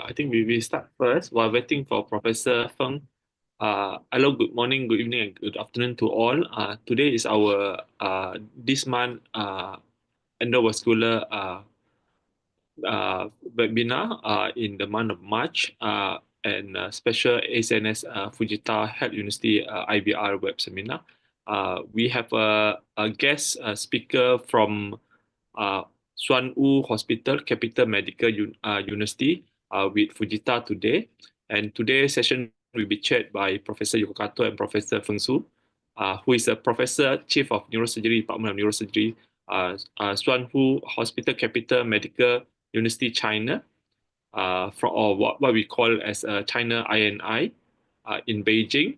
I think we will start first while waiting for Professor Feng. Hello, good morning, good evening, and good afternoon to all. Today is our this month endovascular webinar in the month of March and special ASNS Fujita Health University IBR web seminar. We have a guest speaker from Suan Wu Hospital, Capital Medical University with Fujita today. And today's session will be chaired by Professor Yoko Kato and Professor Feng Su, who is a Professor, Chief of Neurosurgery, Department of Neurosurgery, Suan Wu Hospital, Capital Medical University, China, or what we call as China INI in Beijing.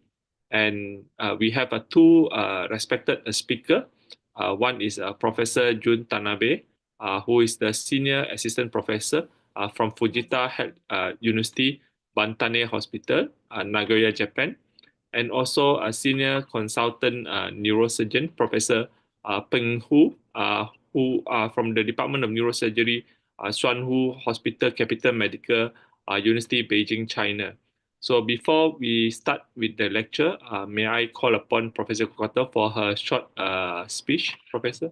And we have two respected speakers. One is Professor Jun Tanabe, who is the Senior Assistant Professor from Fujita Health University, Bantane Hospital, Nagoya, Japan. And also a Senior Consultant Neurosurgeon, Professor Peng Hu, who are from the Department of Neurosurgery, Suan Wu Hospital, Capital Medical University, Beijing, China. So before we start with the lecture, may I call upon Professor Kokoto for her short speech, Professor?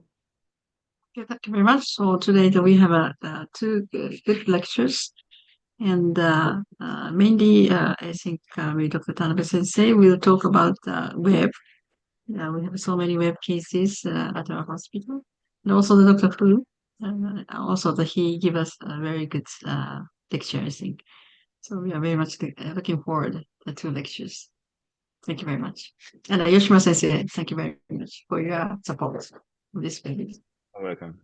Okay, thank you very much. So today we have two good lectures, and mainly I think with Dr. Tanabe Sensei will talk about web. We have so many web cases at our hospital, and also the Dr. Fu. Also, he give us a very good lecture, I think. So we are very much looking forward to the two lectures. Thank you very much. And Yoshima Sensei, thank you very much for your support of this webinar. You're welcome.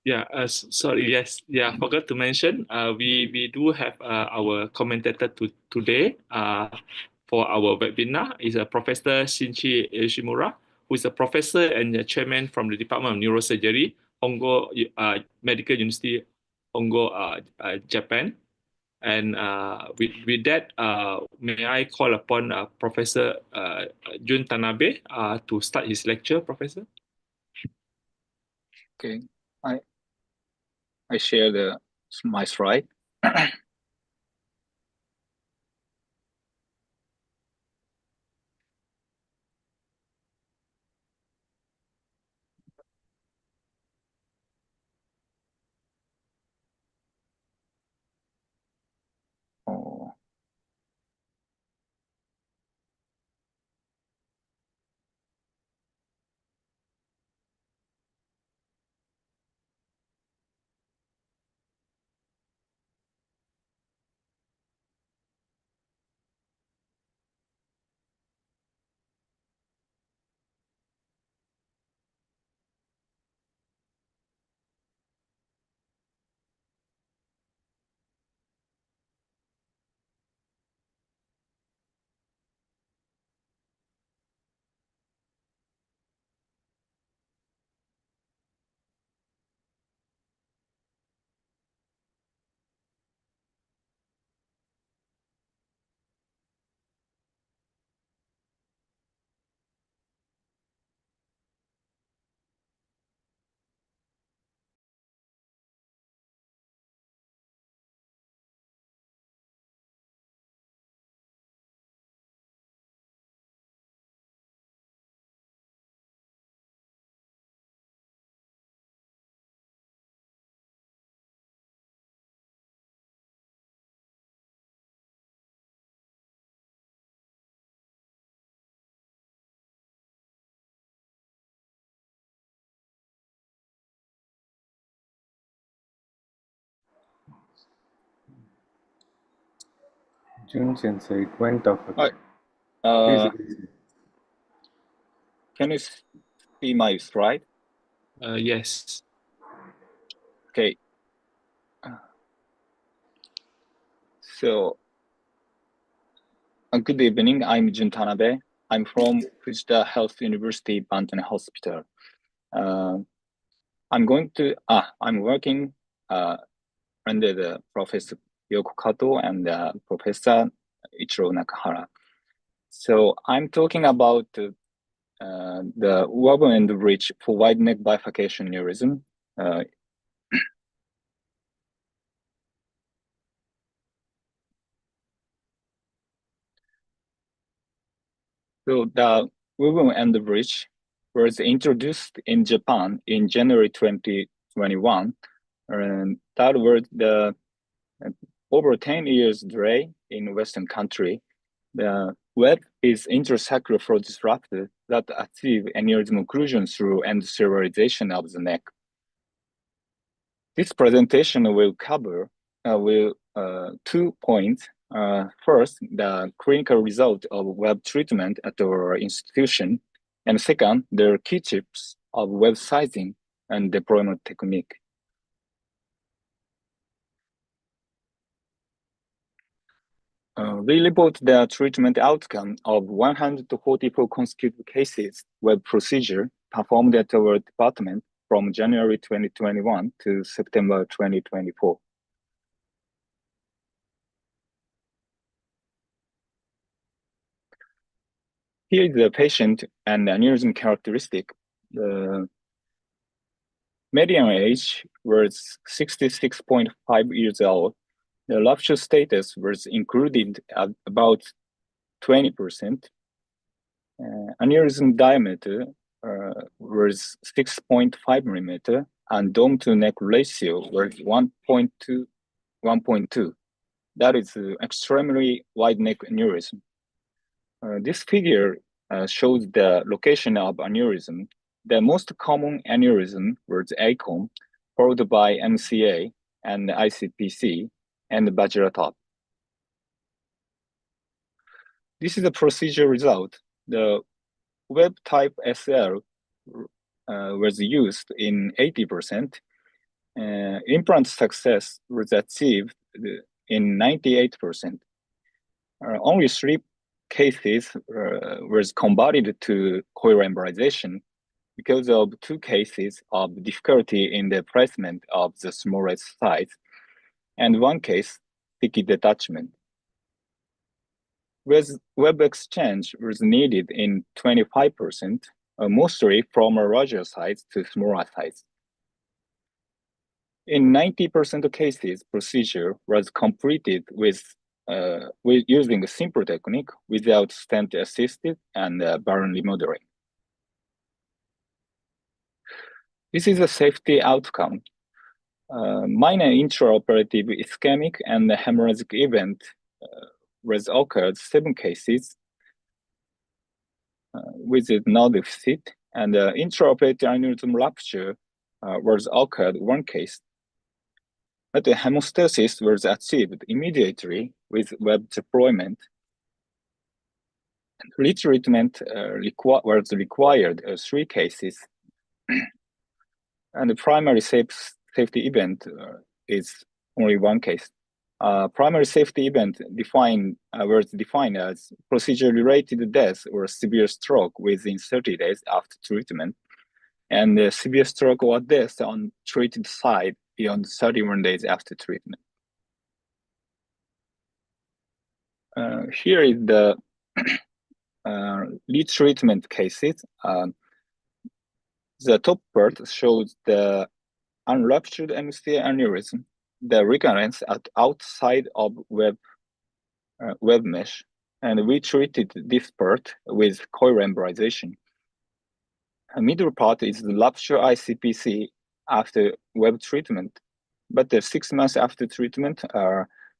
Yeah, sorry, yes, yeah, I forgot to mention, we do have our commentator today for our webinar is Professor Shinichi Yoshimura, who is a professor and a chairman from the Department of Neurosurgery, Hongo Medical University, Hongo, Japan. And with that, may I call upon Professor Jun Tanabe to start his lecture, Professor? Okay, I share my slide. Oh. Jun Sensei, it went off. Right. Can you see my slide? Yes. Okay. So, good evening. I'm Jun Tanabe. I'm from Fujita Health University, Bantane Hospital. I'm working under the Professor Yoko Kato and Professor Ichiro Nakahara. So I'm talking about the web and bridge for wide neck bifurcation neurism. So the Woven and the Bridge was introduced in Japan in January 2021, and that was the over 10 years delay in Western country. The web is intrasacral flow disruptor that achieve aneurysm occlusion through end-serialization of the neck. This presentation will cover 2 points. First, the clinical result of web treatment at our institution, and second, the key tips of web sizing and deployment technique. We report the treatment outcome of 144 consecutive cases web procedure performed at our department from January 2021 to September 2024. Here is the patient and aneurysm characteristic. The median age was 66.5 years old. The rupture status was included at about 20%. Aneurysm diameter was 6.5 millimeter, and dome to neck ratio was 1.2. That is extremely wide neck aneurysm. This figure shows the location of aneurysm. The most common aneurysm was ACOM, followed by MCA and ICPC, and Bajira top. This is the procedure result. The web type SL was used in 80%. Implant success was achieved in 98%. Only 3 cases was converted to coil embolization because of 2 cases of difficulty in the placement of the smallest size, and 1 case, sticky detachment. Web exchange was needed in 25%, mostly from a larger size to smaller size. In 90% of cases, procedure was completed with using a simple technique without stent assisted and balloon remodeling. This is a safety outcome. Minor intraoperative ischemic and hemorrhagic event was occurred 7 cases with no deficit, and intraoperative aneurysm rupture was occurred 1 case. But the hemostasis was achieved immediately with web deployment. Retreatment was required 3 cases. And the primary safety event is only 1 case. Primary safety event was defined as procedure-related death or severe stroke within 30 days after treatment, and severe stroke or death on treated site beyond 31 days after treatment. Here is the retreatment cases. The top part shows the unruptured MCA aneurysm, the recurrence at outside of web mesh, and we treated this part with coil embolization. A middle part is the rupture ICPC after web treatment, but the 6 months after treatment,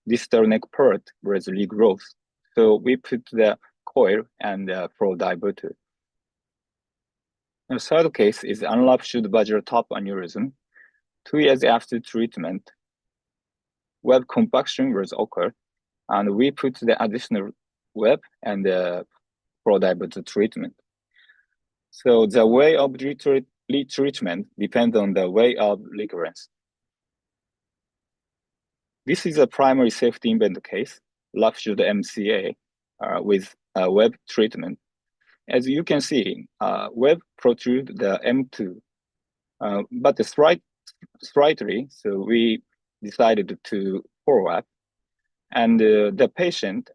distal neck part was regrowth. So we put the coil and flow diverter. The third case is unruptured Bajira top aneurysm. 2 years after treatment, web compaction was occurred, and we put the additional web and flow diverter treatment. So the way of retreatment depends on the way of recurrence. This is a primary safety event case, ruptured MCA with web treatment. As you can see, web protrude the M2, but slightly, so we decided to follow up. And the patient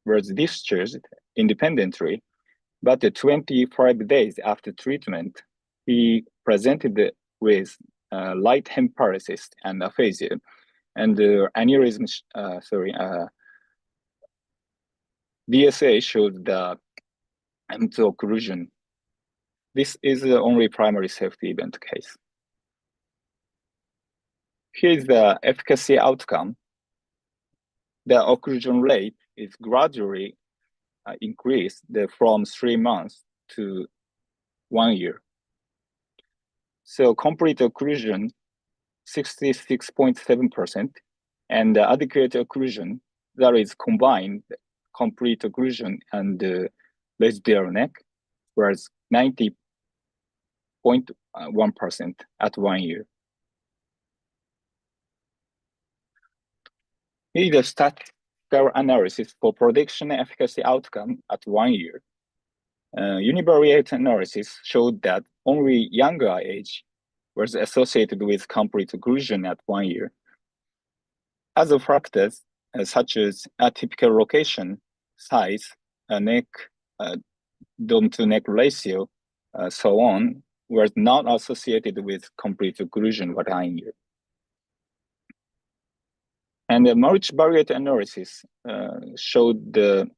was discharged independently, but 25 days after treatment, he presented with light hem paralysis and aphasia, and aneurysm, DSA showed the to occlusion. This is the only primary safety event case. Here is the efficacy outcome. The occlusion rate is gradually increased from 3 months to 1 year. So complete occlusion, 66.7%, and adequate occlusion, that is combined complete occlusion and residual neck, was 90.1% at 1 year. Here is the statistical analysis for prediction efficacy outcome at 1 year. Univariate analysis showed that only younger age was associated with complete occlusion at 1 year. Other factors, such as atypical location, size, neck, dome to neck ratio, so on, were not associated with complete occlusion at 1 year. And the multivariate analysis showed the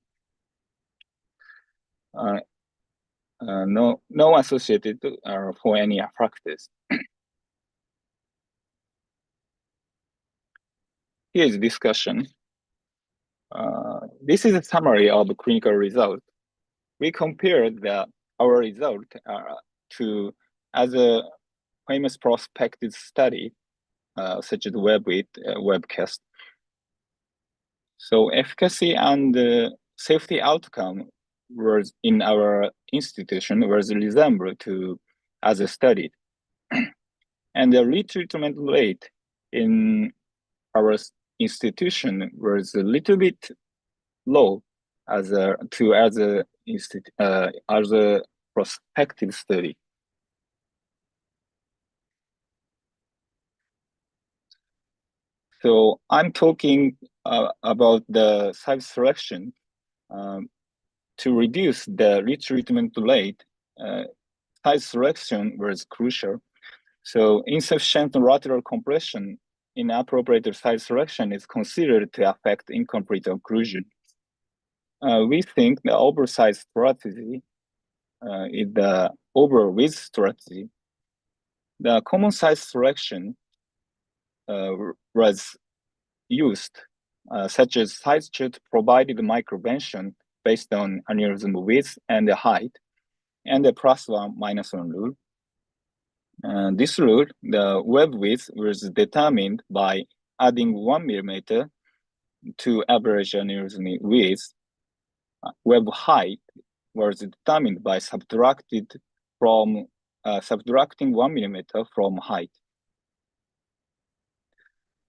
no associated for any factors. Here is discussion. This is a summary of the clinical result. We compared our result to other famous prospective study, such as webcast. So efficacy and safety outcome was in our institution was resembled to other studies. And the retreatment rate in our institution was a little bit low as to other prospective study. So I'm talking about the site selection. To reduce the retreatment rate, site selection was crucial. So insufficient lateral compression in appropriate site selection is considered to affect incomplete occlusion. We think the oversize strategy is the over-width strategy. The common site selection was used, such as site chart provided microvention based on aneurysm width and height, and the +1 -1 rule. This rule, the web width was determined by adding 1 millimeter to average aneurysm width. Web height was determined by subtracting 1 millimeter from height.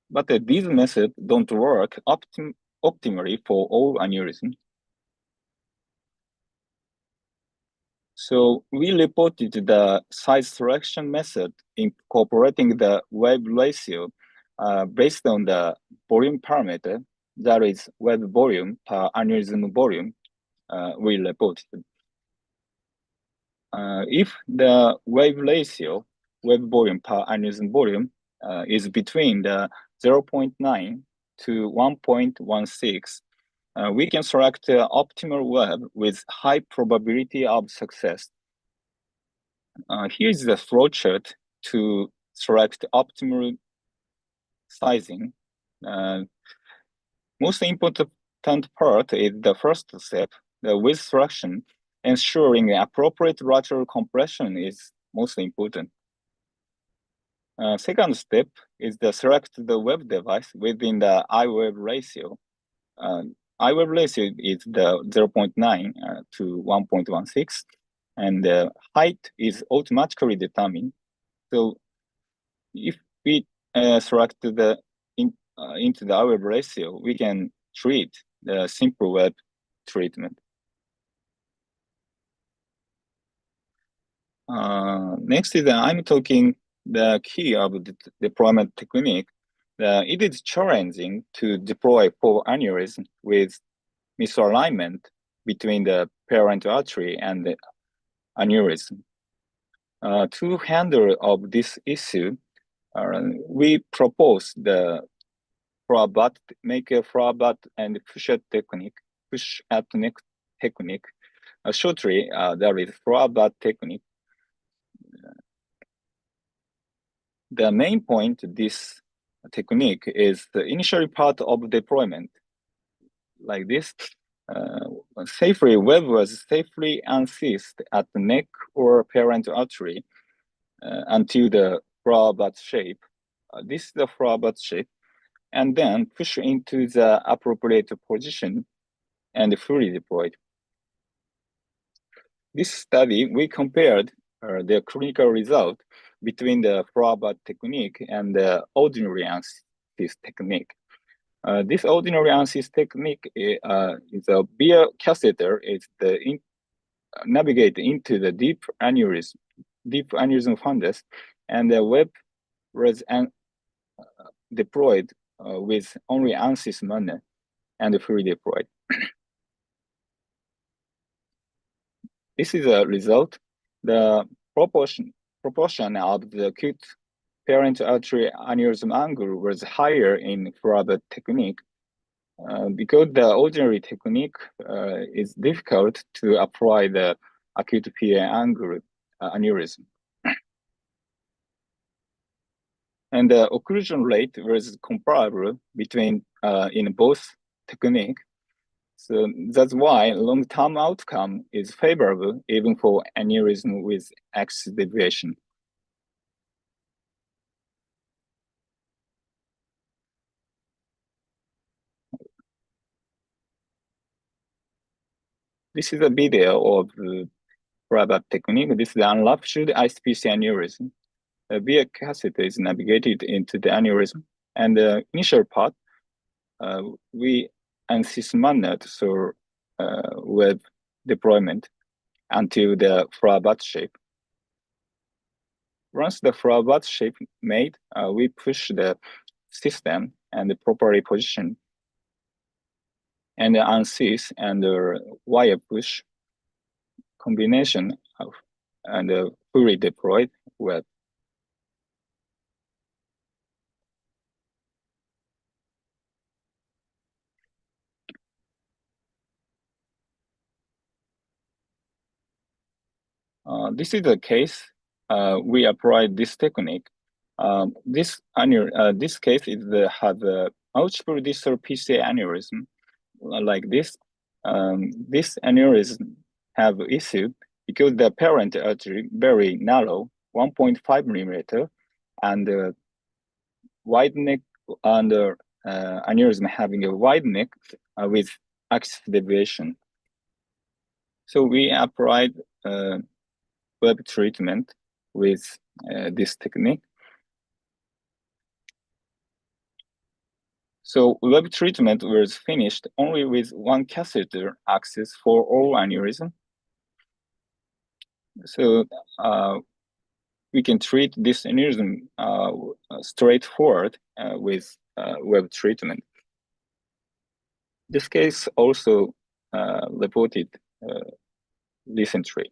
But these methods don't work optimally for all aneurysms. So we reported the size selection method incorporating the web ratio based on the volume parameter, that is web volume per aneurysm volume, we reported. If the web ratio, web volume per aneurysm volume, is between the 0.9 to 1.16, we can select the optimal web with high probability of success. Here's the flowchart to select optimal sizing. Most important part is the first step, the width selection. Ensuring the appropriate lateral compression is most important. Second step is to select the web device within the I-web ratio. I-web ratio is the 0.9 to 1.16, and the height is automatically determined. So if we select the into the I-web ratio, we can treat the simple web treatment. Next is I'm talking the key of the deployment technique. It is challenging to deploy for aneurysm with misalignment between the parent artery and the aneurysm. To handle of this issue, we propose the make a flower butt and push at neck technique, shortly, there is flower technique. The main point of this technique is the initial part of deployment. Like this, web was safely unseized at the neck or parent artery until the flower bud shape. This is the flower bud shape, and then push into the appropriate position and fully deployed. This study, we compared the clinical result between the flower bud technique and the ordinary unseized technique. This ordinary unseized technique is a beer catheter is navigate into the deep aneurysm fundus, and the web was deployed with only unseized manner and fully deployed. This is a result. The proportion of the acute parent artery aneurysm angle was higher in flower bud technique because the ordinary technique is difficult to apply the acute PA angle aneurysm. And the occlusion rate was comparable between in both technique. So that's why long-term outcome is favorable even for aneurysm with axis deviation. This is a video of the flower bud technique. This is the unruptured ICPC aneurysm. The beer catheter is navigated into the aneurysm, and the initial part, we unseized manner through web deployment until the flower bud shape. Once the flower bud shape made, we push the system and properly position and unseize and wire push combination of and fully deployed web. This is the case we applied this technique. This case is have a multiple distal PCA aneurysm like this. This aneurysm have issue because the parent artery very narrow, 1.5 millimeter, and wide neck, and aneurysm having a wide neck with axis deviation. So we applied web treatment with this technique. So web treatment was finished only with one catheter access for all aneurysm. So we can treat this aneurysm straightforward with web treatment. This case also reported recently.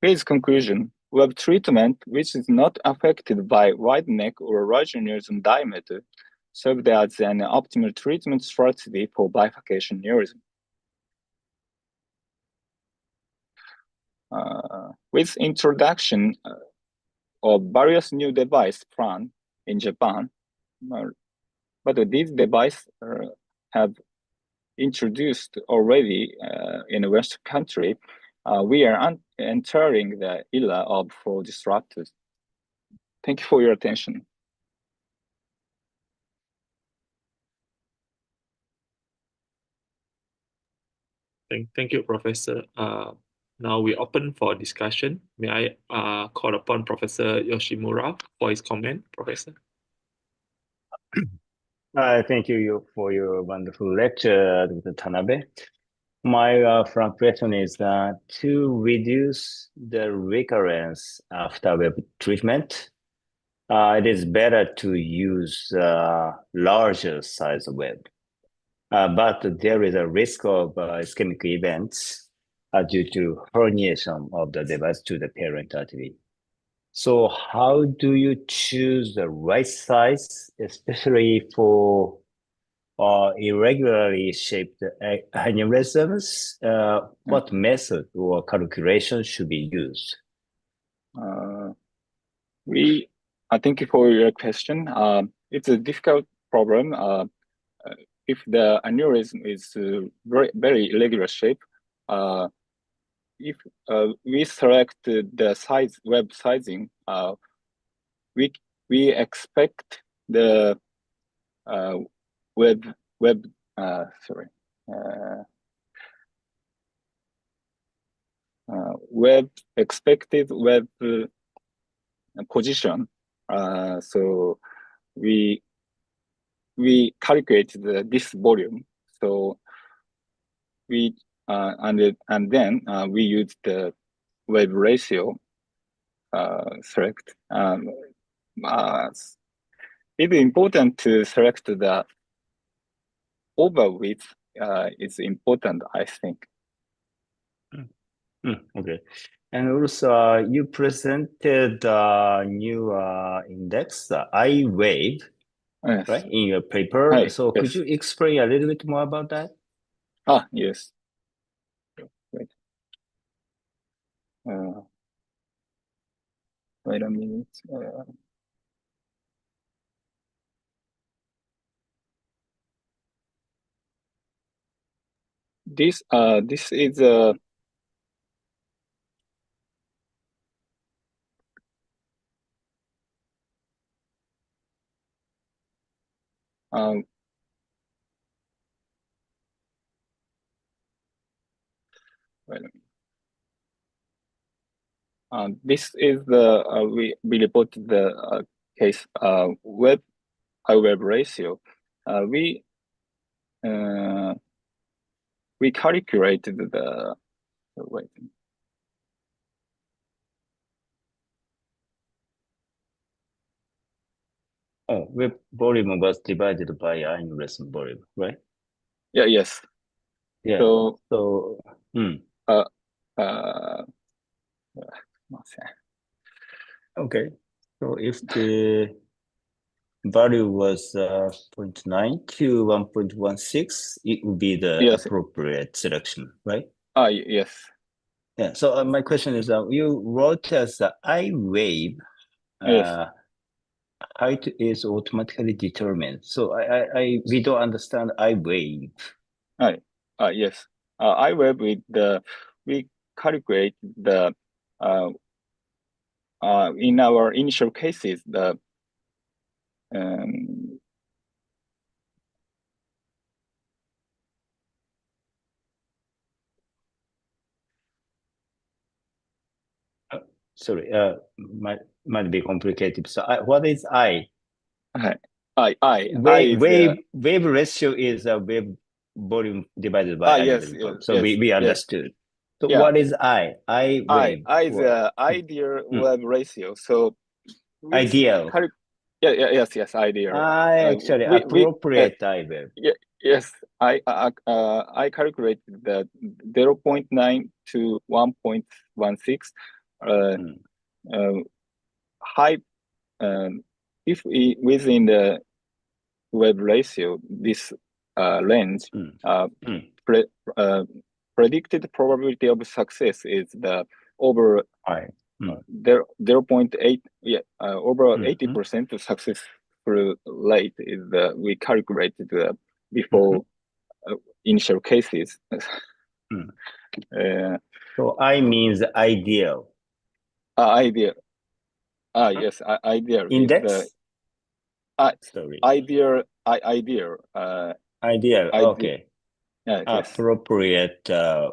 Here's conclusion. Web treatment, which is not affected by wide neck or large aneurysm diameter, served as an optimal treatment strategy for bifurcation aneurysm. With introduction of various new devices planned in Japan, but these devices have introduced already in a Western country, we are entering the era of flow disruptors. Thank you for your attention. Thank you, Professor. Now we open for discussion. May I call upon Professor Yoshimura for his comment, Professor? Thank you for your wonderful lecture, Dr. Tanabe. My frank question is that to reduce the recurrence after web treatment, it is better to use larger size web. But there is a risk of ischemic events due to herniation of the device to the parent artery. So how do you choose the right size, especially for or irregularly shaped aneurysms, what method or calculation should be used? Thank you for your question. It's a difficult problem. If the aneurysm is very irregular shape, if we select the web sizing, we expect the expected web position. So we calculate this volume. So we and then we use the web ratio select. It's important to select the over width. It's important, I think. Okay. And also, you presented a new index, the I-Wave, Yes. right, in your paper. Hi, So could yes. you explain a little bit more about that? Yes. Wait. Wait a minute. This is a wait a minute. This is the we reported the case web I-Web ratio. We calculated the wait. Oh, web volume was divided by aneurysm volume, right? Yeah. Yes. Yeah. So. Okay. So if the value was 0.9 to 1.16, it would be the appropriate selection, right? Yes. Yeah. So my question is, you wrote as the I-Wave. Yes. Height is automatically determined. So we don't understand I-Wave. Yes. I-Wave we calculate the in our initial cases the sorry, might be complicated. So what is I? Wave ratio is a wave volume divided by aneurysm volume. So we understood. So what is I? I-Wave. I is the ideal web ratio. So ideal. Yes, ideal. Actually appropriate I-Wave. Yes, I calculated the 0.9 to 1.16 high. If within the web ratio, this range predicted probability of success is the over 0.8 over 80% success rate is we calculated before initial cases. So I means ideal. Ideal. Yes, ideal. Index. Sorry. Ideal. Ideal. Okay. Yes. Appropriate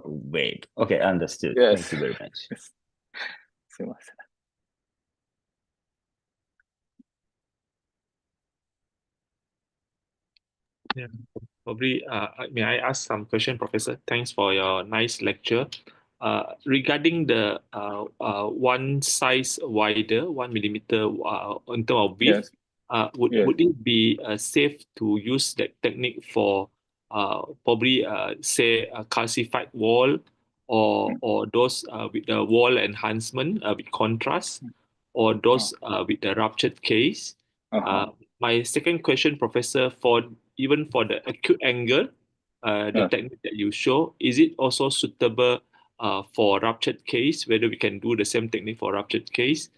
wave. Okay, understood. Yes. Thank you very much. Yes. Yeah, probably. May I ask some question, Professor? Thanks for your nice lecture. Regarding the one size wider, 1 millimeter in terms of width, would it be safe to use that technique for probably say a calcified wall or those with the wall enhancement with contrast or those with the ruptured case? My second question, Professor, for even for the acute angle, the technique that you show, is it also suitable for ruptured case? Whether we can do the same technique for ruptured case?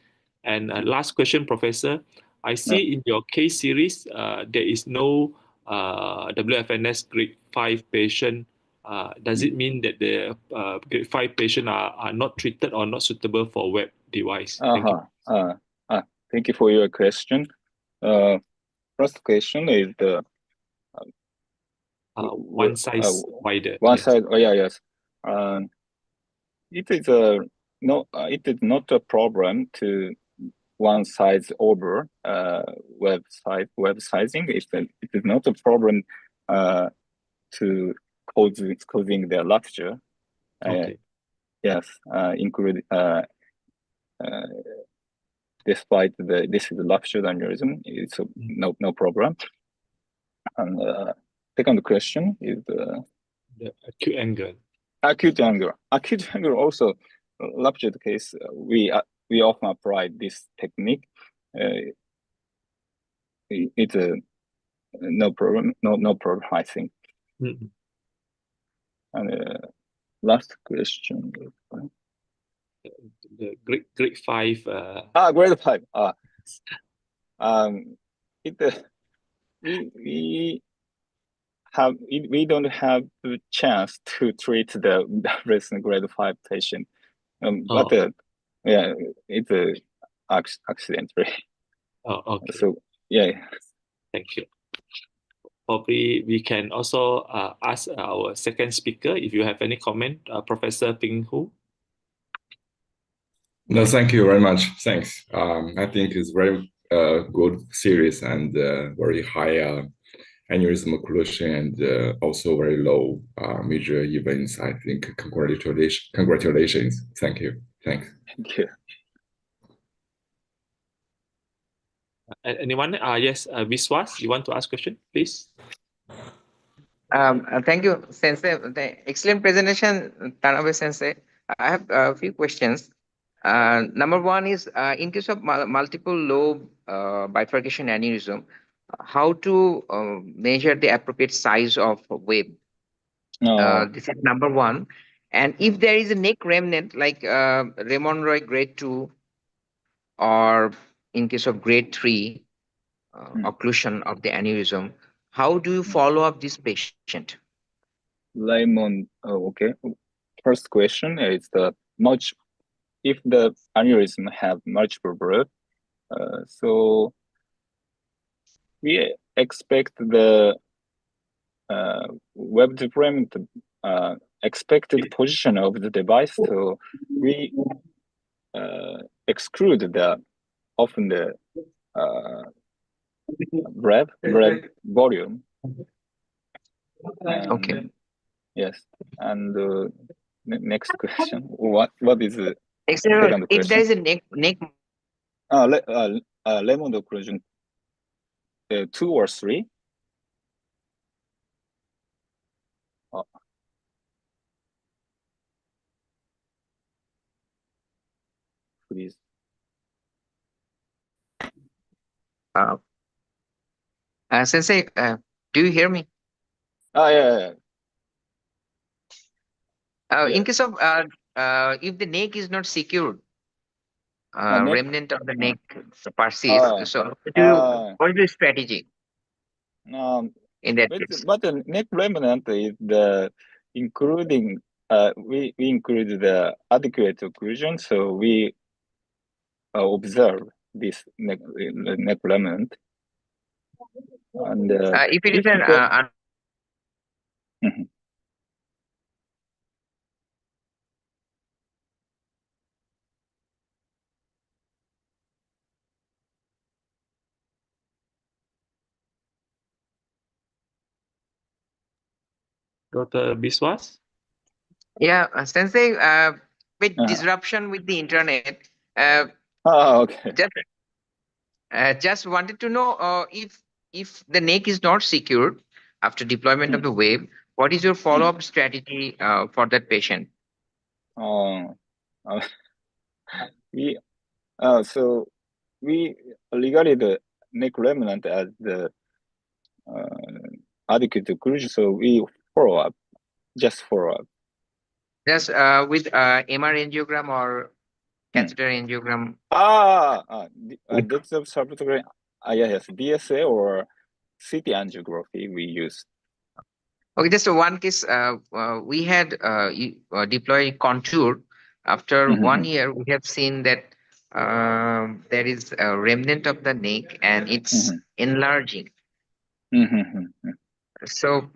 And last question, Professor. I see in your case series there is no WFNS grade 5 patient. Does it mean that the grade 5 patient are not treated or not suitable for web device? Thank you. Thank you for your question. First question is the one size wider. One yes. size. Oh yeah, yes. It is a no. It is not a problem to one size over web sizing. It is not a problem to causing the rupture. Okay. Yes, include despite this is ruptured aneurysm, it's no problem. And second question is the acute angle. Acute angle. Acute angle also ruptured case. We often apply this technique. It's no problem. No problem. I think. Mm-hmm. And last question. The grade 5. Grade 5. We don't have the chance to treat the recent grade 5 patient. But yeah, it's accidentally. Oh, okay. So yeah. Thank you. Probably we can also ask our second speaker if you have any comment, Professor Ping Hu. No, thank you very much. Thanks. I think it's very good series and very high aneurysm occlusion and also very low major events. I think congratulations. Thank you. Thanks. Thank you. Anyone? Yes, Viswas, you want to ask question, please? Thank you, Sensei. The excellent presentation, Tanabe Sensei. I have a few questions. Number one is, in case of multiple lobe bifurcation aneurysm, how to measure the appropriate size of wave? This is number one. And if there is a neck remnant, like Raymond-Roy grade 2, or in case of grade 3 occlusion of the aneurysm, how do you follow up this patient? Raymond, okay. First question is if the aneurysm have multiple blood, so we expect the web deployment expected position of the device. So we exclude the breath volume. Okay. Yes. And next question. What is the Excellent. second If question? there is a neck Raymond occlusion 2 or 3. Please. Sensei, do you hear me? Yeah. In case of if the neck is not secured, remnant of the neck persists. So what is the strategy in that case? But the neck remnant is including we include the adequate occlusion, so we observe this neck remnant. And if it is an Dr. Biswas? Yeah, Sensei, with disruption with the internet, okay. Just wanted to know if the neck is not secured after deployment of the wave, what is your follow-up strategy for that patient? So we regarded the neck remnant as the adequate occlusion, so we follow up, just follow up. Just with MR angiogram or catheter angiogram. Depth of subtotal, yes, DSA or CT angiography we use. Okay, just one case. We had deployed Contour. After 1 year, we have seen that there is a remnant of the neck and it's enlarging. So,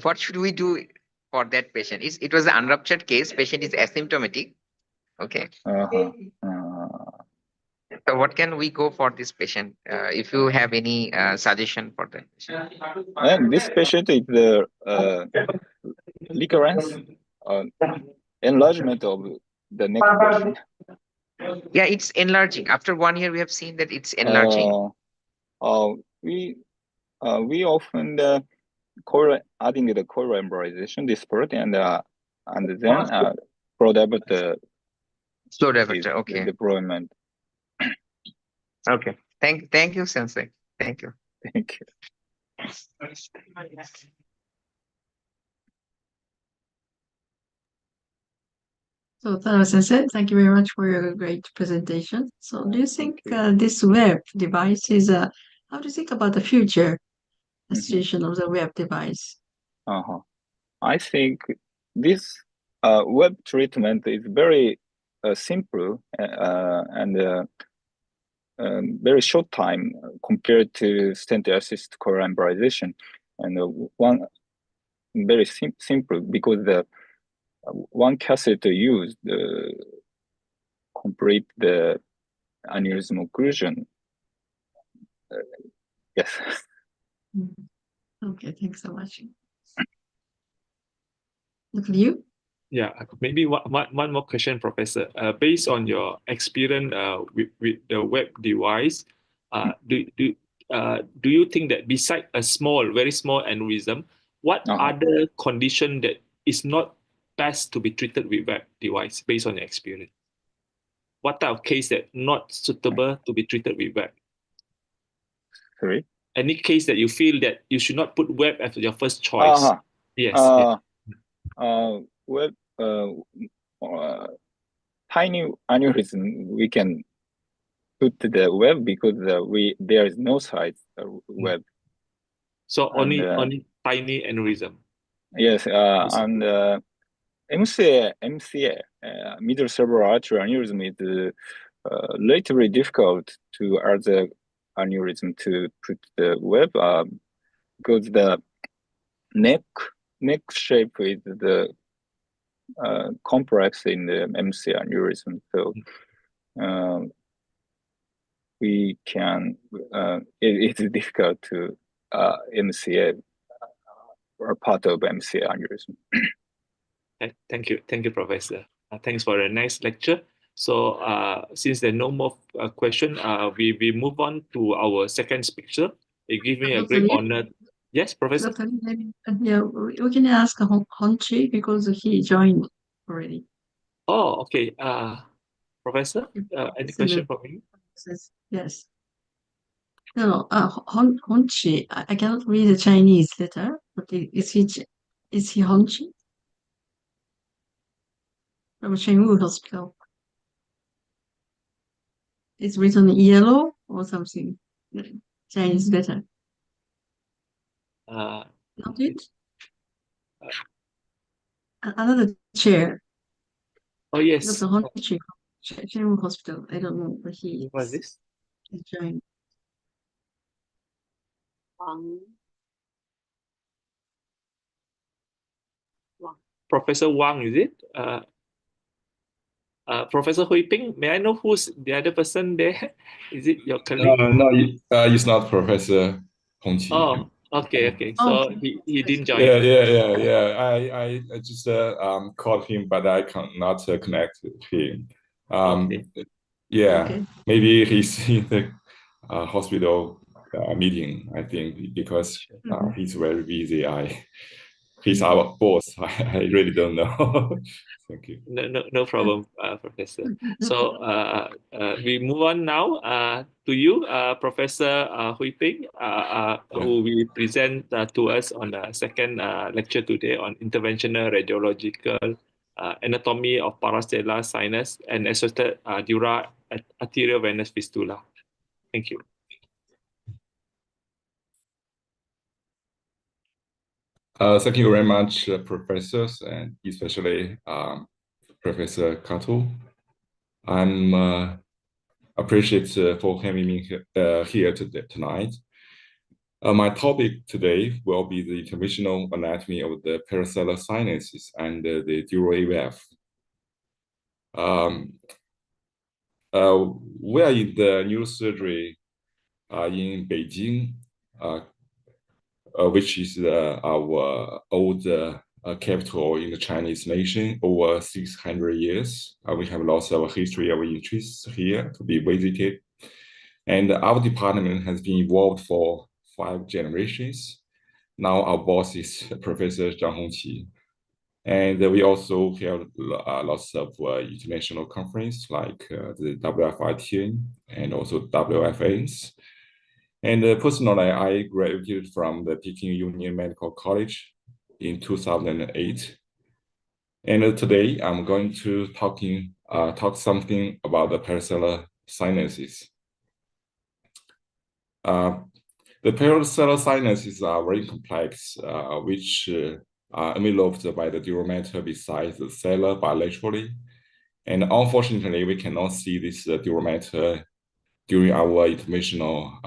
what should we do for that patient? It was an unruptured case. Patient is asymptomatic. Okay. So, what can we go for this patient? If you have any suggestion for that patient. And this patient is the recurrence, enlargement of the neck portion. Yeah, it's enlarging. After 1 year, we have seen that it's enlarging. We often adding the coil embolization, this part, and then flow diverter. Flow diverter, okay. The deployment. Okay. Thank you, Sensei. Thank you. Thank you. So, Tanabe Sensei, thank you very much for your great presentation. So, do you think this web device is how do you think about the future situation of the web device? I think this web treatment is very simple and very short time compared to stent assist coil embolization, and one very simple because the one catheter used complete the aneurysm occlusion. Yes. Okay, thanks so much. Look at you. Yeah, maybe one more question, Professor. Based on your experience with the web device, do you think that beside a very small aneurysm, what other condition that is not best to be treated with web device based on your experience? What type of case that not suitable to be treated with web? Sorry? Any case that you feel that you should not put web as your first choice? Yes. Web, tiny aneurysm, we can put the web because there is no size web. So only tiny aneurysm. Yes, and MCA, middle cerebral artery aneurysm is relatively difficult to other aneurysm to put the web because the neck shape is the complex in the MCA aneurysm. So we can it's difficult to MCA or part of MCA aneurysm. Thank you, Professor. Thanks for the nice lecture. So since there are no more questions, we move on to our second speaker. It gives me a great honor. Yes, Professor? Yeah, we can ask Honchi because he joined already. Oh, okay. Professor, any question for me? Yes. No, Honchi, I cannot read the Chinese letter, but is he Honchi? From Chengwu Hospital. It's written yellow or something. Chinese letter. Not it? Another chair. Oh, yes. Dr. Honchi, Chengwu Hospital. I don't know, but he What is this? He's joined. Professor Wang, is it? Professor Hui Ping, may I know who's the other person there? Is it your colleague? No, it's not Professor Hongqi. Oh, okay. So he didn't join. Yeah. I just called him, but I cannot connect with him. Maybe he's in the hospital meeting, I think, because he's very busy. he's our boss. I really don't know. Thank you. No problem, Professor. So we move on now to you, Professor Hui Ping, who will present to us on the second lecture today on interventional radiological anatomy of parastellar sinus and associated dura arteriovenous fistula. Thank you. Thank you very much, professors, and especially Professor Kato. I'm appreciative for having me here tonight. My topic today will be the interventional anatomy of the parastellar sinuses and the dural AVF. We are in the neurosurgery in Beijing, which is our old capital in the Chinese nation over 600 years. We have lots of history of interest here to be visited. And our department has been involved for 5 generations. Now our boss is Professor Zhang Hongqi. And we also have lots of international conferences like the WFITN and also WFNs. And personally, I graduated from the Peking Union Medical College in 2008. And today I'm going to talk something about the parastellar sinuses. The parastellar sinuses are very complex, which are enveloped by the dural matter besides the cellar bilaterally. And unfortunately, we cannot see this dural matter during our interventional,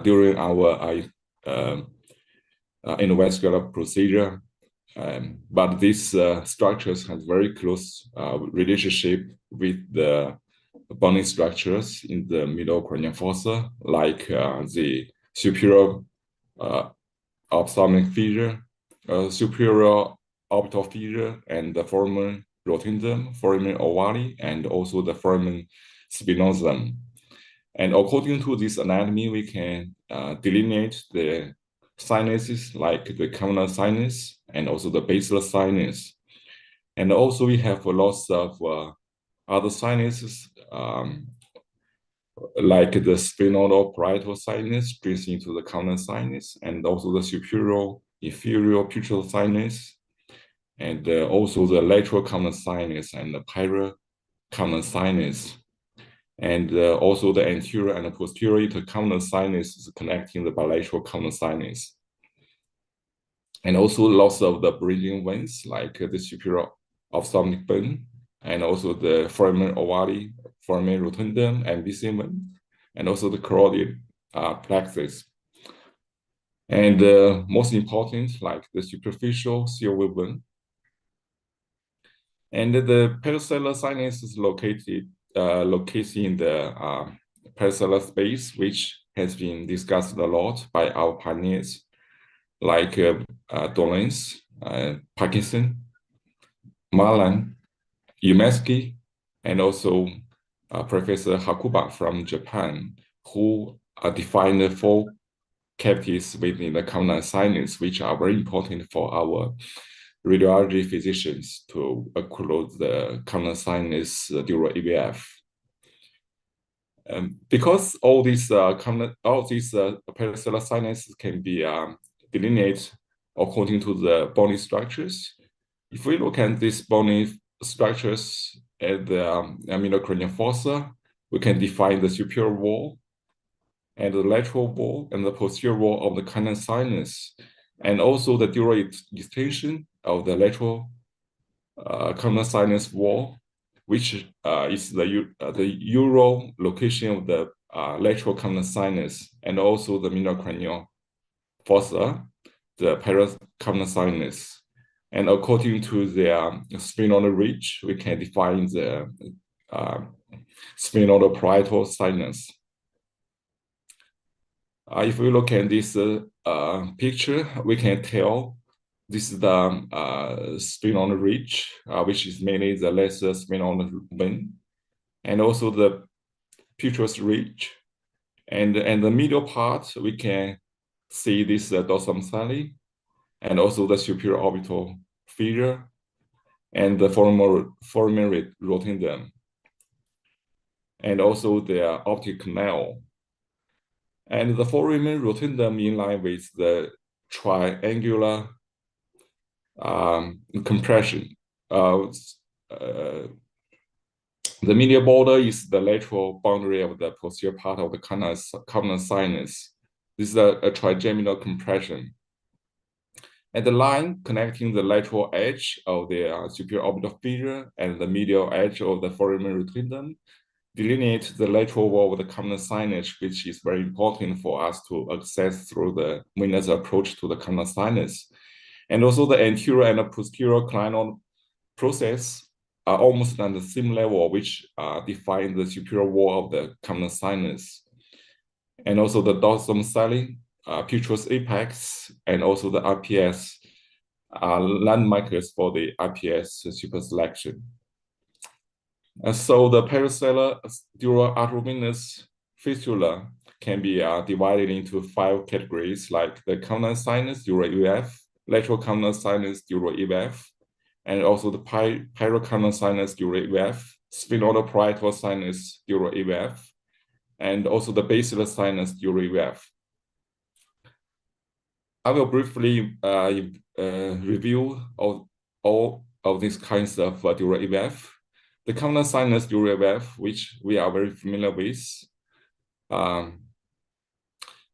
during our endovascular procedure. But these structures have very close relationship with the bony structures in the middle cranial fossa, like the superior ophthalmic fissure, superior orbital fissure, and the foramen rotundum, foramen ovale, and also the foramen spinosum. And according to this anatomy, we can delineate the sinuses like the common sinus and also the basilar sinus. And also we have lots of other sinuses like the sphenoidal-parietal sinus brings into the common sinus, and also the superior inferior pituitary sinus, and also the lateral common sinus and the pyra common sinus. And also the anterior and the posterior common sinus is connecting the bilateral common sinus. And also lots of the bridging veins like the superior ophthalmic vein, and also the foramen ovale, foramen rotundum, and BCM, and also the carotid plexus. And most important, like the superficial COV vein. And the parastellar sinus is located in the parastellar space, which has been discussed a lot by our pioneers, like Dolenz, Parkinson, Malan, Umeski, and also Professor Hakuba from Japan, who defined the 4 cavities within the common sinus, which are very important for our radiology physicians to occlude the common sinus dural AVF. Because all these parastellar sinuses can be delineated according to the bony structures. If we look at these bony structures at the middle cranial fossa, we can define the superior wall and the lateral wall and the posterior wall of the common sinus, and also the dural extension of the lateral common sinus wall, which is the ural location of the lateral common sinus, and also the middle cranial fossa, the paracommon sinus. And according to the sphenoidal ridge, we can define the sphenoidal-parietal sinus. If we look at this picture, we can tell this is the sphenoidal ridge, which is mainly the lesser sphenoidal vein, and also the pituitary ridge. And the middle part, we can see this dorsum thalli, and also the superior orbital fissure, and the foramen rotundum, and also the optic canal. And the foramen rotundum in line with the triangular compression. The medial border is the lateral boundary of the posterior part of the canal sinus. This is a trigeminal compression. And the line connecting the lateral edge of the superior orbital fissure and the medial edge of the foramen rotundum delineate the lateral wall of the canal sinus, which is very important for us to access through the venous approach to the canal sinus. And also the anterior and posterior clinal process are almost on the same level, which define the superior wall of the canal sinus. And also the dorsum saline, petrous apex, and also the RPS are landmarkers for the RPS superselection. So the paracellular dural arteriovenous fistula can be divided into 5 categories, like the canal sinus dural EVF, lateral canal sinus dural EVF, and also the pyrocanal sinus dural EVF, sphenoidal-parietal sinus dural EVF, and also the basilar sinus dural EVF. I will briefly review all of these kinds of dural EVF. The canal sinus dural EVF, which we are very familiar with,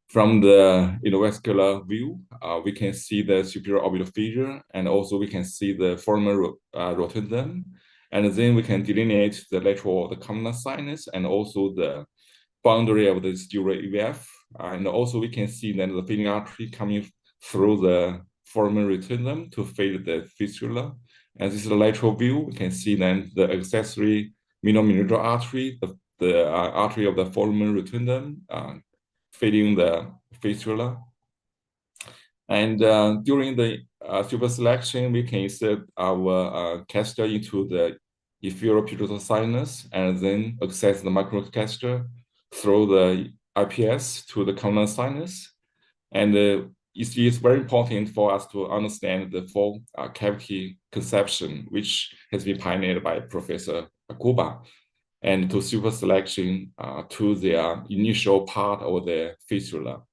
from the endovascular view, we can see the superior orbital fissure, and also we can see the foramen rotundum, and then we can delineate the lateral of the canal sinus and also the boundary of this dural EVF, and also we can see then the feeding artery coming through the foramen rotundum to feed the fistula. And this is the lateral view. We can see then the accessory medial meningeal artery, the artery of the foramen rotundum, feeding the fistula. And during the superselection, we can insert our catheter into the inferior pituitary sinus and then access the microcatheter through the IPS to the canal sinus. And it is very important for us to understand the full cavity conception, which has been pioneered by Professor Akuba, and to superselection to the initial part of the fistula.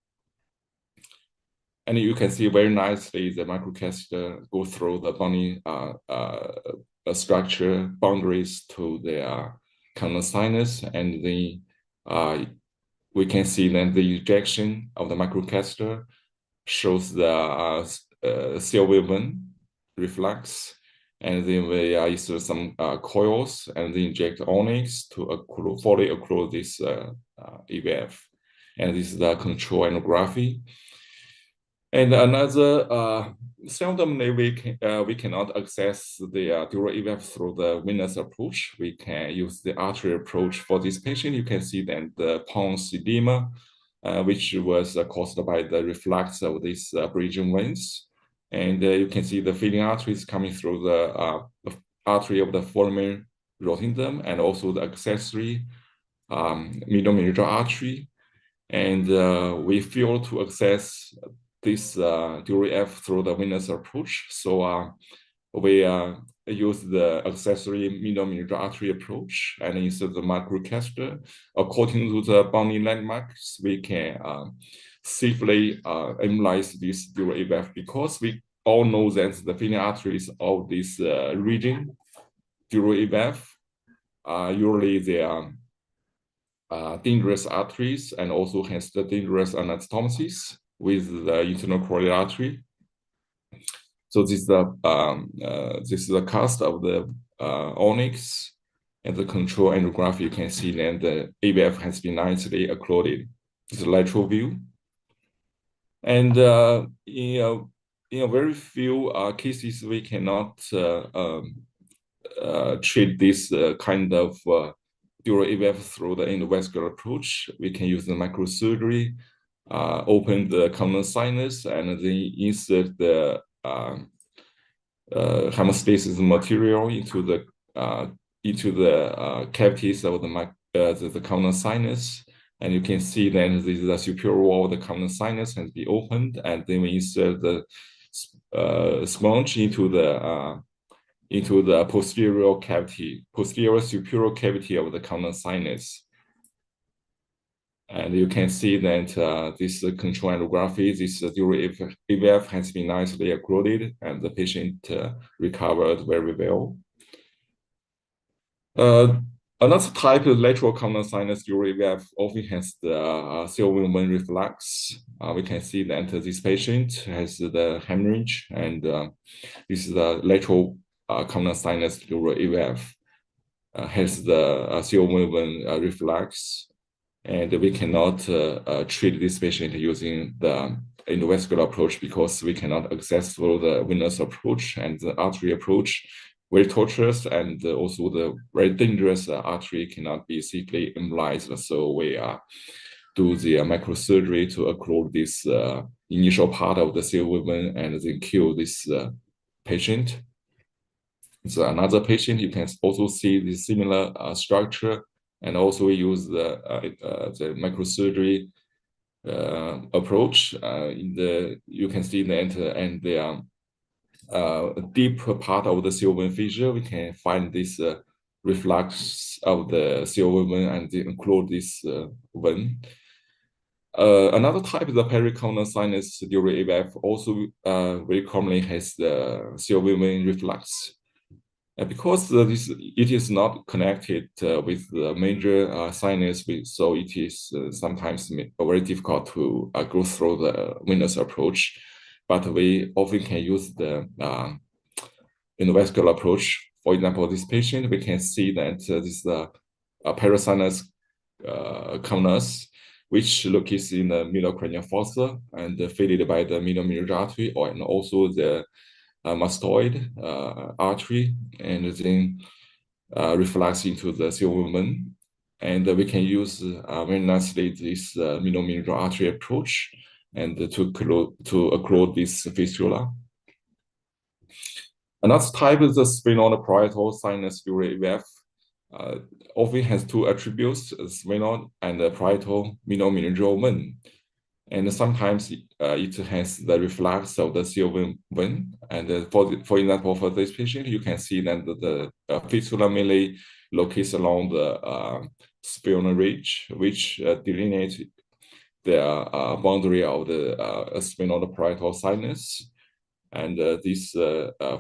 And you can see very nicely the microcatheter go through the bony structure boundaries to the canal sinus, and we can see then the ejection of the microcatheter shows the Silverman reflex, and then we insert some coils and then inject onyx to fully occlude this EVF. And this is the control angiography. And another, seldomly we cannot access the dural EVF through the venous approach. We can use the artery approach for this patient. You can see then the pons edema, which was caused by the reflux of these bridging veins. And you can see the feeding arteries coming through the artery of the foramen rotundum and also the accessory medial meningeal artery. And we fail to access this dural EVF through the venous approach. So we use the accessory medial meningeal artery approach and insert the microcatheter. According to the bony landmarks, we can safely analyze this dural EVF, because we all know that the feeding arteries of this region, dural EVF, usually they are dangerous arteries and also has the dangerous anastomosis with the internal carotid artery. So this is the cast of the onyx and the control angiography. You can see then the EVF has been nicely occluded. This is the lateral view. And in a very few cases, we cannot treat this kind of dural EVF through the endovascular approach. We can use the microsurgery, open the canal sinus, and then insert the hemostasis material into the cavities of the canal sinus. And you can see then the superior wall of the canal sinus has been opened, and then we insert the sponge into the posterior superior cavity of the common sinus. And you can see that this control angiography, this dural AVF has been nicely occluded, and the patient recovered very well. Another type of lateral common sinus dural AVF often has the COV1 reflux. We can see that this patient has the hemorrhage, and this is the lateral common sinus dural AVF has the COV1 reflux. And we cannot treat this patient using the endovascular approach because we cannot access through the venous approach, and the artery approach very tortuous, and also the very dangerous artery cannot be safely embolized. So we do the microsurgery to occlude this initial part of the COV1 and then kill this patient. So another patient, you can also see the similar structure. And also we use the microsurgery approach. You can see that and the deep part of the COV1 fissure, we can find this reflux of the COV1 and include this one. Another type is the pericoronal sinus dural AVF, also very commonly has the COV1 reflux. Because it is not connected with the major sinus, so it is sometimes very difficult to go through the venous approach. But we often can use the endovascular approach. For example, this patient, we can see that this is a parasinus conus, which locates in the middle cranial fossa and faded by the middle meningeal artery, and also the mastoid artery, and then reflects into the COV1. And we can use very nicely this middle meningeal artery approach and to occlude this fistula. Another type is the sphenoid parietal sinus dural AVF. Often has two attributes, sphenoid and parietal middle meningeal one. And sometimes it has the reflux of the COV1. And for example, for this patient, you can see that the fistula mainly locates along the sphenoid ridge, which delineates the boundary of the sphenoid parietal sinus. And this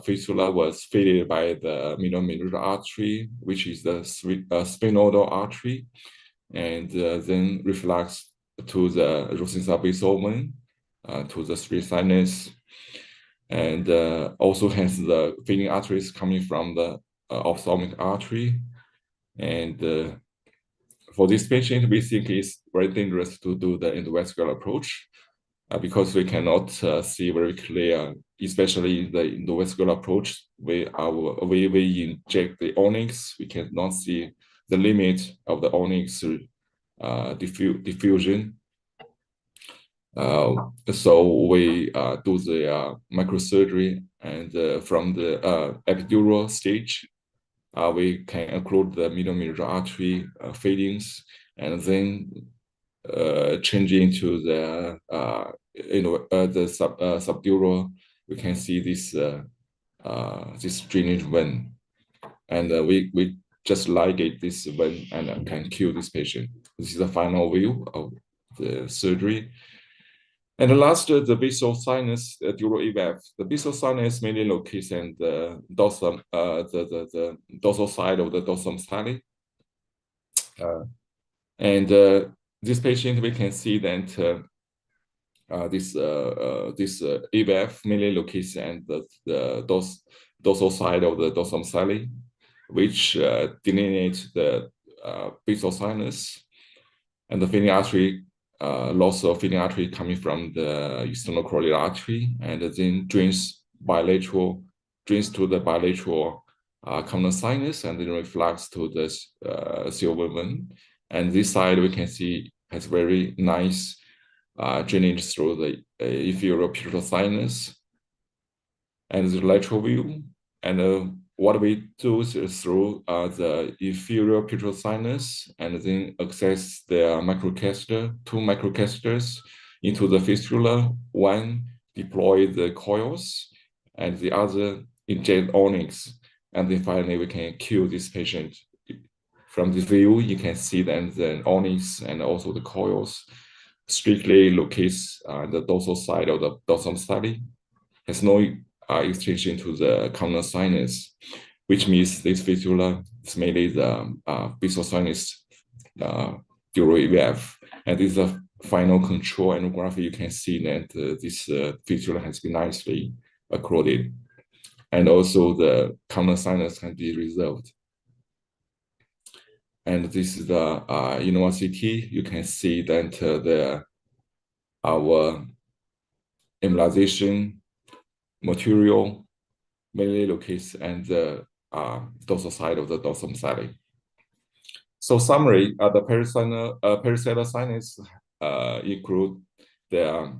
fistula was faded by the middle meningeal artery, which is the sphenoidal artery, and then reflects to the Rosenthal basal one, to the street sinus, and also has the feeding arteries coming from the ophthalmic artery. And for this patient, we think it's very dangerous to do the endovascular approach because we cannot see very clear, especially the endovascular approach. We inject the onyx, we cannot see the limit of the onyx diffusion. So we do the microsurgery, and from the epidural stage, we can occlude the middle meningeal artery fadings, and then change into the subdural. We can see this this drainage vein, and we just ligate this vein and can cure this patient. This is the final view of the surgery. And the last, the basal sinus dural AVF. The basal sinus mainly locates in the dorsum, the dorsal side of the dorsum sali. And this patient, we can see that this AVF mainly locates in the dorsal side of the dorsum sali, which delineates the basal sinus, and the feeding artery, loss of feeding artery coming from the external coronary artery, and then drains to the bilateral common sinus, and then reflects to the COV1. And this side we can see has very nice drainage through the inferior pituitary sinus. And the lateral view, and what we do is through the inferior pituitary sinus, and then access the microcatheter, two microcatheters into the fistula, one deploy the coils, and the other inject onyx, and then finally we can cure this patient. From this view, you can see then the onyx and also the coils strictly locates the dorsal side of the dorsum study, has no extension to the common sinus, which means this fistula is mainly the basal sinus dural EVF, and this is a final control angiography. You can see that this fistula has been nicely occluded, and also the common sinus can be resolved. And this is the university. You can see that our embolization material mainly locates and the dorsal side of the dorsum study. So summary, the pericellular sinus include the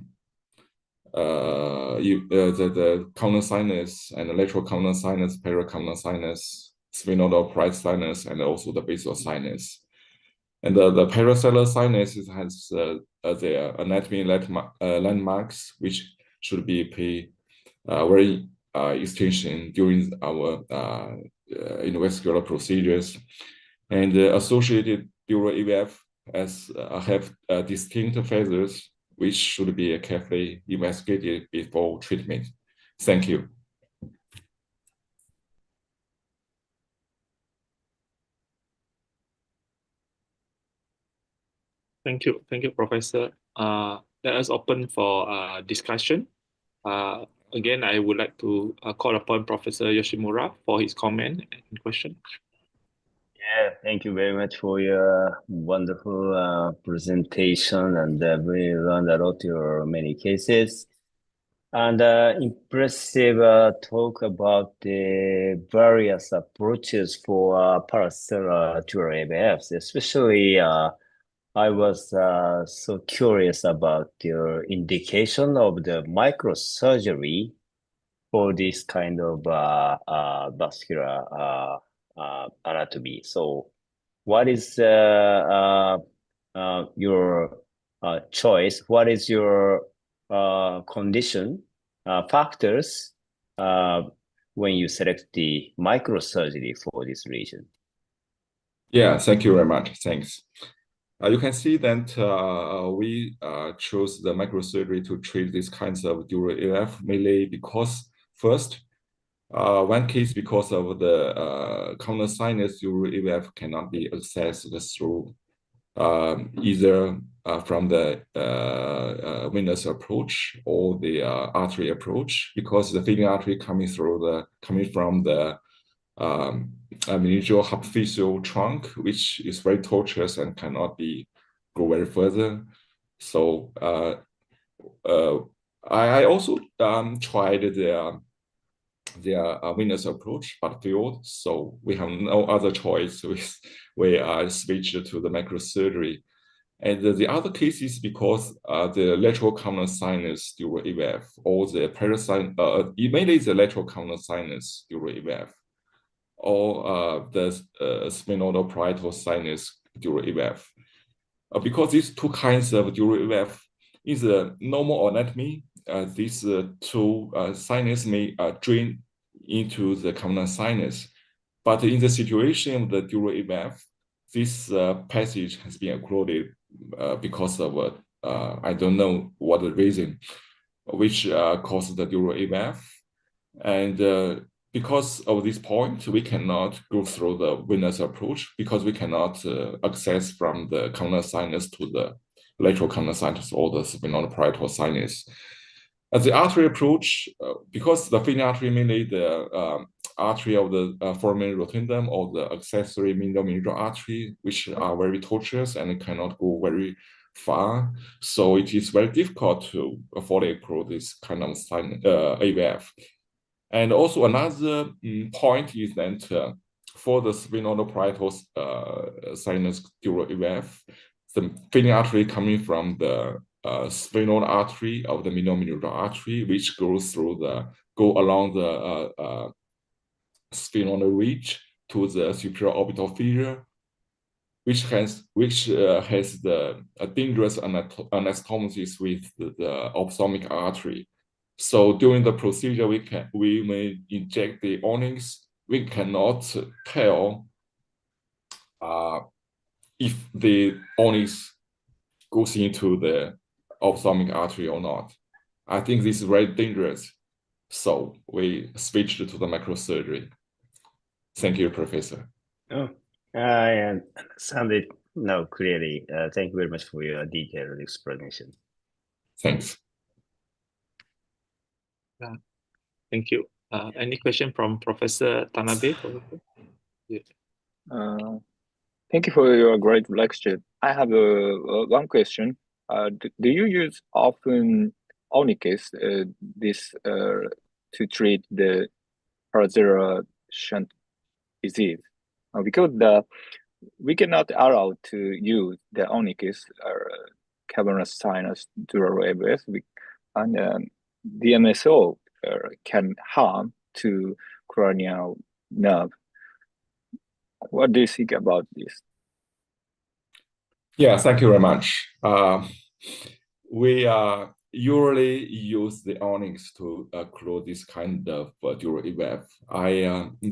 common sinus and the lateral common sinus, pericommon sinus, sphenoidal upright sinus, and also the basal sinus. And the pericellular sinus has their anatomy landmarks, which should be paid very extension during our endovascular procedures. And the associated dural EVF have distinct phases, which should be carefully investigated before treatment. Thank you. Thank you, Professor. Let us open for discussion. Again, I would like to call upon Professor Yoshimura for his comment and question. Yeah, thank you very much for your wonderful presentation, and we learned a lot your many cases. And impressive talk about the various approaches for paracellular dural EVFs. Especially, I was so curious about your indication of the microsurgery for this kind of vascular anatomy. So, what is your choice? What is your condition factors when you select the microsurgery for this region? Yeah, thank you very much. Thanks. You can see that we chose the microsurgery to treat these kinds of dural EVF mainly because first, one case because of the common sinus dural EVF cannot be accessed through either from the venous approach or the artery approach, because the feeding artery coming from the meningeal hypophyseal trunk, which is very tortuous and cannot go very further. So I also tried their venous approach, but failed. So we have no other choice. We switched to the microsurgery. And the other case is because the lateral common sinus dural EVF or the mainly the lateral common sinus dural EVF or the sphenoidal parietal sinus dural EVF. Because these two kinds of dural EVF is a normal anatomy, these two sinus may drain into the common sinus. But in the situation of the dural EVF, this passage has been occluded because of I don't know what the reason, which caused the dural EVF. And because of this point, we cannot go through the venous approach because we cannot access from the common sinus to the lateral common sinus or the sphenoidal parietal sinus. As the artery approach, because the feeding artery mainly the artery of the foramen rotundum or the accessory medial meningeal artery, which are very tortuous and cannot go very far. So it is very difficult to fully occlude this kind of AVF. And also another point is that for the sphenoidal parietal sinus dural EVF, the feeding artery coming from the sphenoid artery of the medial meningeal artery, which go along the sphenoidal ridge to the superior orbital fissure, which has the dangerous anastomosis with the ophthalmic artery. So during the procedure, we may inject the Onyx. We cannot tell if the Onyx goes into the ophthalmic artery or not. I think this is very dangerous. So we switched to the microsurgery. Thank you, Professor. Oh, I understand it now clearly. Thank you very much for your detailed explanation. Thanks. Thank you. Any question from Professor Tanabe? Thank you for your great lecture. I have one question. Do you use often Onyx to treat the Parazera shunt disease? Because we cannot allow to use the Onyx cavernous sinus dural ABS, and DMSO can harm to cranial nerve. What do you think about this? Yeah, thank you very much. We usually use the Onyx to close this kind of dural EVAP.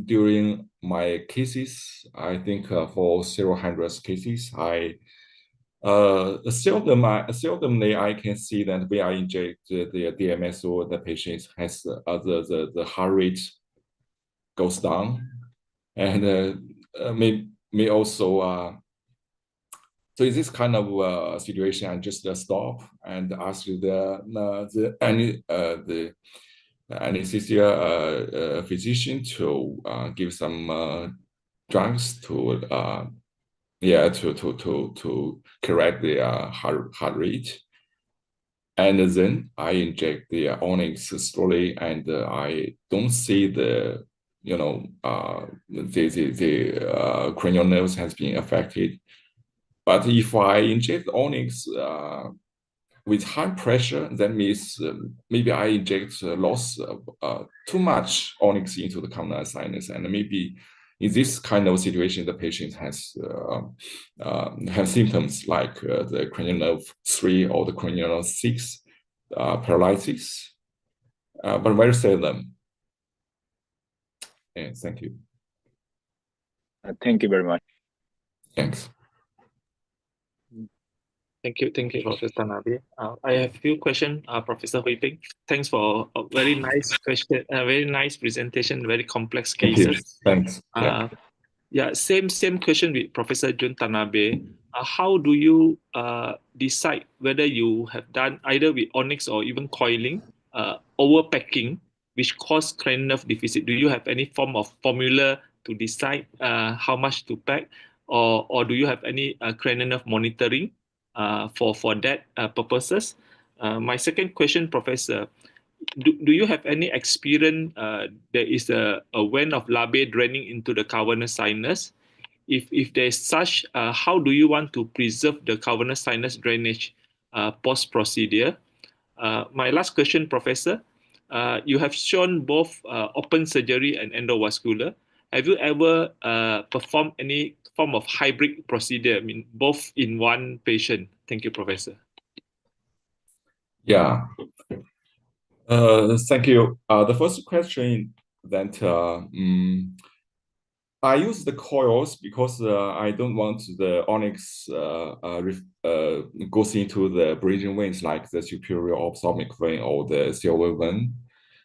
During my cases, I think for several hundred cases, seldomly I can see that when I inject the DMSO, the patient has the heart rate goes down, and may also. So in this kind of situation, I just stop and ask the anesthesia physician to give some drugs to correct the heart rate, and then I inject the Onyx slowly, and I don't see the cranial nerves has been affected. But if I inject Onyx with high pressure, that means maybe I inject too much Onyx into the canal sinus, and maybe in this kind of situation, the patient has symptoms like the cranial nerve 3 or the cranial nerve 6 paralysis, but very seldom. And thank you. Thank you very much. Thanks. Thank you, Professor Tanabe. I have a few questions, Professor Hui Ping. Thanks for a very nice question, a very nice presentation, very complex cases. Thanks. Same question with Professor Jun Tanabe. How do you decide whether you have done either with Onyx or even coiling, overpacking, which cause cranial nerve deficit? Do you have any form of formula to decide how much to pack, or do you have any cranial nerve monitoring for that purposes? My second question, Professor, do you have any experience there is a vein of Labe draining into the cavernous sinus? If there is such, how do you want to preserve the cavernous sinus drainage post-procedure? My last question, Professor, you have shown both open surgery and endovascular. Have you ever performed any form of hybrid procedure, I mean, both in one patient? Thank you, Professor. Yeah. Thank you. The first question that I use the coils because I don't want the Onyx goes into the bridging veins like the superior ophthalmic vein or the silver vein.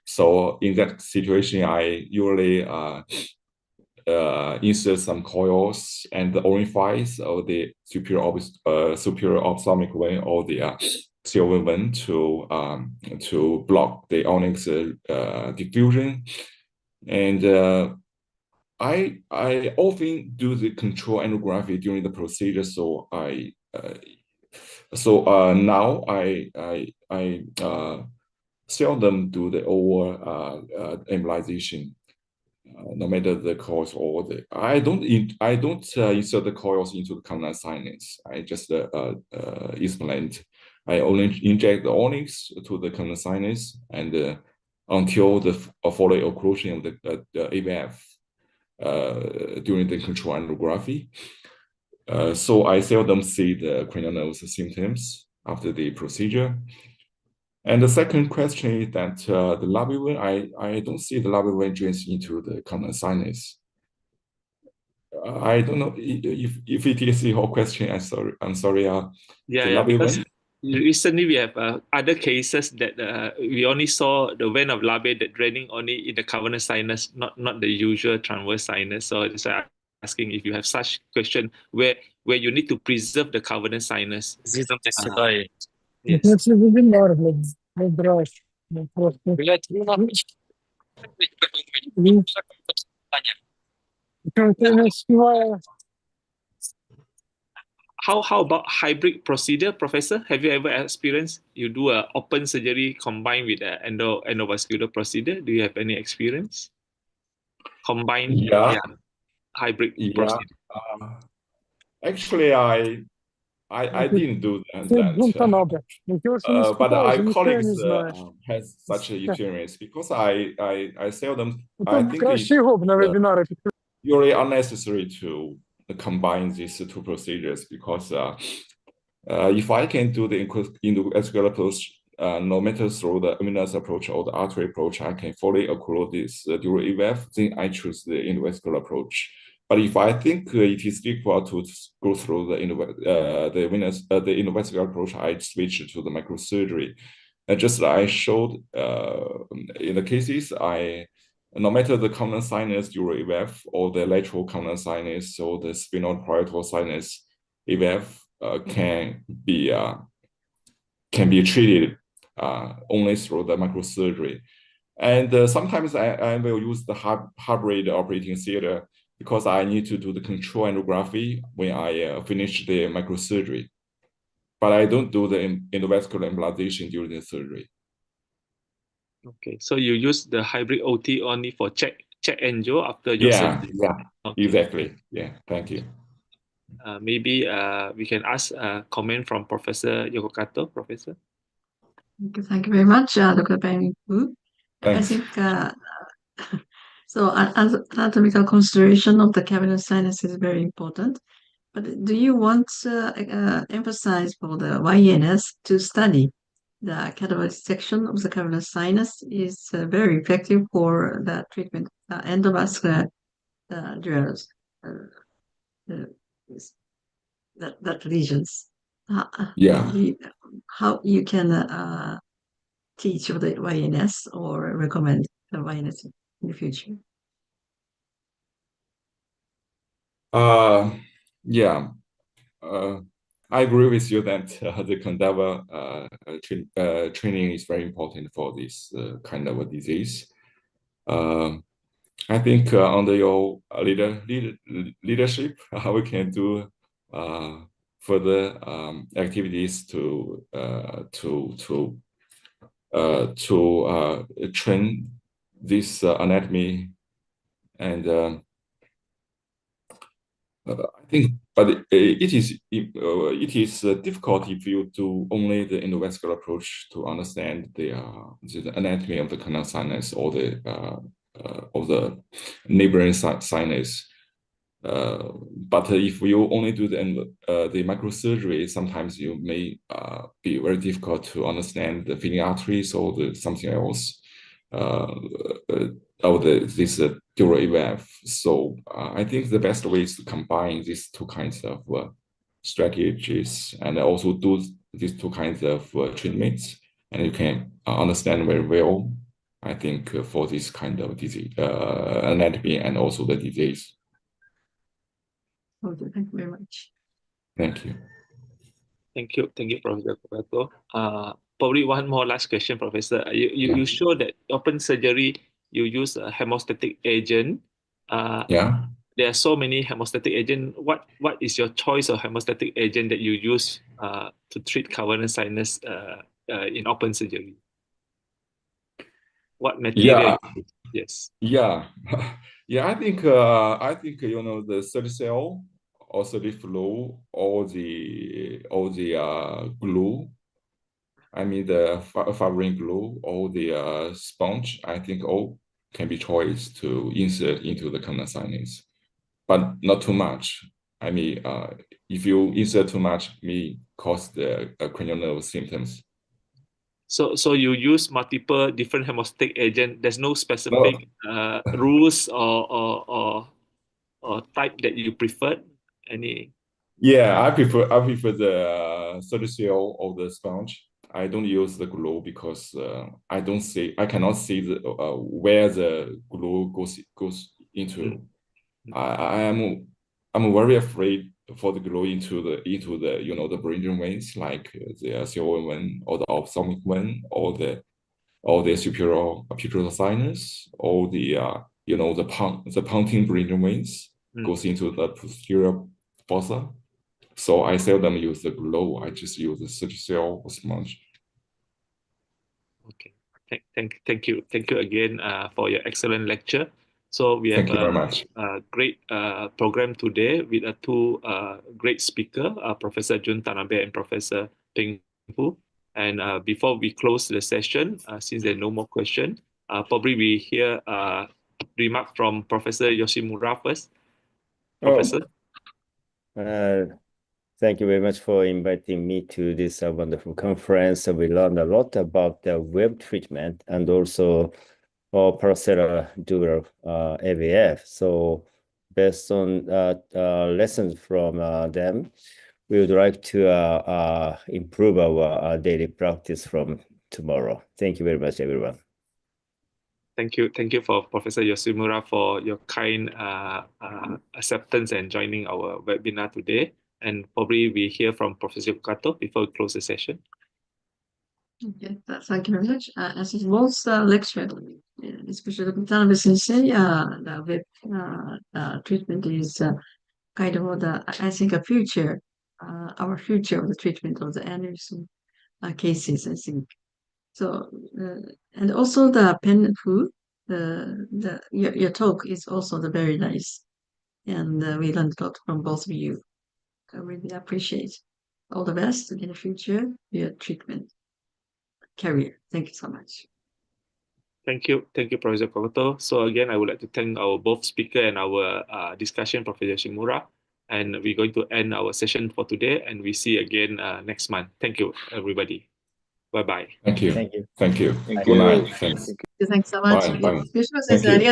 So in that situation, I usually insert some coils and the orifice of the superior ophthalmic vein or the silver vein to block the Onyx diffusion. And I often do the control angiography during the procedure, so now I seldom do the over embolization, no matter the coils or the. I don't insert the coils into the canal sinus. I just implant. I only inject the Onyx to the canal sinus and until the follow occlusion of the AVF. During the control angiography. So I seldom see the cranial nerve symptoms after the procedure. And the second question is that the lobby vein, I don't see the lobby vein drains into the common sinus. I don't know if it is your question. I'm sorry. Yeah, because recently we have other cases that we only saw the vein of Labe that draining only in the cavernous sinus, not the usual transverse sinus. So that's why I'm asking if you have such question where you need to preserve the cavernous sinus. Yes. How about hybrid procedure, Professor? Have you ever experienced you do a open surgery combined with an endovascular procedure? Do you have any experience? Combined, hybrid procedure. Actually, I didn't do that. But our colleagues has such an experience because I seldom. I think it's really unnecessary to combine these two procedures because if I can do the endovascular approach, no matter through the venous approach or the artery approach, I can fully occlude this dural EVF, then I choose the endovascular approach. But if I think it is required to go through the endovascular approach, I switch to the microsurgery. And just like I showed in the cases, no matter the common sinus dural EVF or the lateral common sinus or the sphenoparietal sinus EVF can be treated only through the microsurgery. And sometimes I will use the hybrid operating theater because I need to do the control angiography when I finish the microsurgery. But I don't do the endovascular embolization during the surgery. Okay, so you use the hybrid OT only for check angio after your surgery? Yeah, okay. Exactly. Yeah, thank you. Maybe we can ask a comment from Professor Yoko Kato, Professor. Thank you very much, Dr. Peng Wu. I think so. Anatomical consideration of the cavernous sinus is very important. But do you want to emphasize for the YNS to study the cadaverous section of the cavernous sinus is very effective for the treatment endovascular drugs, that lesions. How you can teach the YNS or recommend the YNS in the future? I agree with you that the cadaver training is very important for this kind of a disease. I think under your leadership, we can do further activities to train this anatomy, and I think, but it is difficult if you do only the endovascular approach to understand the anatomy of the canal sinus or the neighboring sinus. But if you only do the microsurgery, sometimes you may be very difficult to understand the feeding arteries or something else. This dural EVF. So I think the best way is to combine these two kinds of strategies and also do these two kinds of treatments, and you can understand very well, I think, for this kind of disease, anatomy and also the disease. Okay, thank you very much. Thank you. Thank you, Professor Kato. Probably one more last question, Professor. You show that open surgery, you use a hemostatic agent. There are so many hemostatic agents. What is your choice of hemostatic agent that you use to treat cavernous sinus in open surgery? What material? Yes. I think the Certicell or Certiflow or the glue. I mean the fibrin glue or the sponge. I think all can be choice to insert into the canal sinus, but not too much. I mean, if you insert too much, may cause the cranial nerve symptoms. So you use multiple different hemostatic agent. There's no specific rules or type that you prefer. Any? Yeah, I prefer the Certicell or the sponge. I don't use the glue because I cannot see the where the glue goes into. I'm very afraid for the glue into the the brain veins, like the CON vein or the ophthalmic vein or the superior sinus or the the pontine brain veins goes into the posterior fossa. So I seldom use the glue. I just use the Certicell or sponge. Okay. Thank you again for your excellent lecture. So we have Thank you very much. a great program today with two great speakers, Professor Jun Tanabe and Professor Peng Hu. And before we close the session, since there are no more questions, probably we hear a remark from Professor Yoshimura first. Professor. Thank you very much for inviting me to this wonderful conference. We learned a lot about the web treatment and also paracellular dual AVF. So based on lessons from them, we would like to improve our daily practice from tomorrow. Thank you very much, everyone. Thank you for Professor Yoshimura for your kind acceptance and joining our webinar today. And probably we hear from Professor Kato before we close the session. Okay, thank you very much. As it was lectured, especially Dr. Tanabe Sensei, the web treatment is kind of I think a future, our future of the treatment of the aneurysm cases, I think. So, and also the Peng Hu, your talk is also very nice, and we learned a lot from both of you. I really appreciate. All the best in the future, your treatment career. Thank you so much. Thank you, Professor Kato. So again, I would like to thank our both speaker and our discussion, Professor Yoshimura. And we're going to end our session for today, and we see again next month. Thank you, everybody. Bye-bye. Thank you. Thank you. Thank you. Thank Good you. night. Thanks. Thanks so much. Bye. Bye. Yoshimura Thank you.